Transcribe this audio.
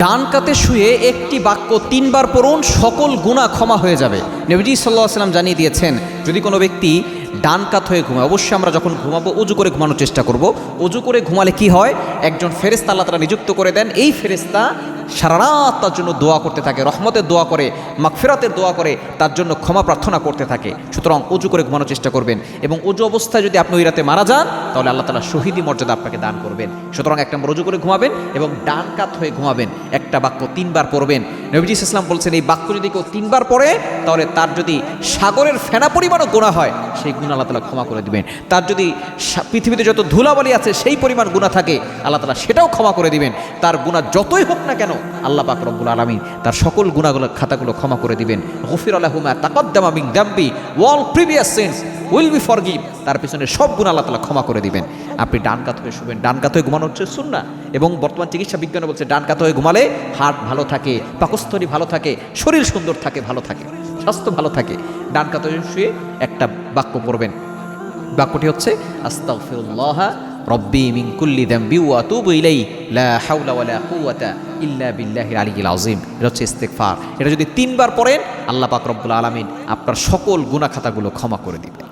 ডান কাতে শুয়ে একটি বাক্য 3 বার পড়ুন, সকল গুনাহ ক্ষমা হয়ে যাবে। নবীজি সাল্লাল্লাহু আলাইহি ওয়াসাল্লাম জানিয়ে দিয়েছেন, যদি কোনো ব্যক্তি ডান কাত হয়ে ঘুমায়, অবশ্যই আমরা যখন ঘুমাবো অজু করে ঘুমানোর চেষ্টা করব। অজু করে ঘুমালে কি হয়, একজন ফেরেশতা আল্লাহ তাআলা নিযুক্ত করে দেন। এই ফেরেশতা সারা রাত তার জন্য দোয়া করতে থাকে, রহমতের দোয়া করে, মাগফিরাতের দোয়া করে, তার জন্য ক্ষমা প্রার্থনা করতে থাকে। সুতরাং অজু করে ঘুমানোর চেষ্টা করবেন, এবং অজু অবস্থায় যদি আপনি ওই রাতে মারা যান তাহলে আল্লাহ তাআলা শহীদি মর্যাদা আপনাকে দান করবেন। সুতরাং এক নম্বর অজু করে ঘুমাবেন এবং ডান কাত হয়ে ঘুমাবেন, একটা বাক্য 3 বার পড়বেন। নবীজি সাল্লাল্লাহু আলাইহি ওয়াসাল্লাম বলছেন, এই বাক্য যদি কেউ 3 বার পড়ে তাহলে তার যদি সাগরের ফেনা পরিমাণও গুনাহ হয় সেই গুনাহ আল্লাহ তাআলা ক্ষমা করে দিবেন। তার যদি পৃথিবীতে যত ধুলাবালি আছে সেই পরিমাণ গুনাহ থাকে আল্লাহ তাআলা সেটাও ক্ষমা করে দিবেন। তার গুনাহ যতই হোক না কেন আল্লাহ পাক রব্বুল আলামিন তার সকল গুনাহগুলোর খাতাগুলো ক্ষমা করে দিবেন। গফিরা লাহু মা তাকদ্দামা মিন যামবি ওয়াল previous sins will be forgive. তার পিছনে সব গুনাহ আল্লাহ তাআলা ক্ষমা করে দিবেন। আপনি ডান কাত হয়ে শুবেন, ডান কাত হয়ে ঘুমানো হচ্ছে সুন্নাহ, এবং বর্তমান চিকিৎসা বিজ্ঞানে বলছে ডান কাত হয়ে ঘুমালে হার্ট ভালো থাকে, পাকস্থলী ভালো থাকে, শরীর সুন্দর থাকে, ভালো থাকে, স্বাস্থ্য ভালো থাকে। ডান কাত হয়ে শুয়ে একটা বাক্য পড়বেন, বাক্যটি হচ্ছে আস্তাগফিরুল্লাহ রব্বি মিন কুল্লি যামবি ওয়া আতুবু ইলাইহি লা হাওলা ওয়ালা কুওয়াতা ইল্লা বিল্লাহিল আলিয়্যিল আযীম। এটা হচ্ছে ইস্তিগফার। এটা যদি 3 বার পড়েন আল্লাহ পাক রব্বুল আলামিন আপনার সকল গুনাহ খাতাগুলো ক্ষমা করে দিবেন।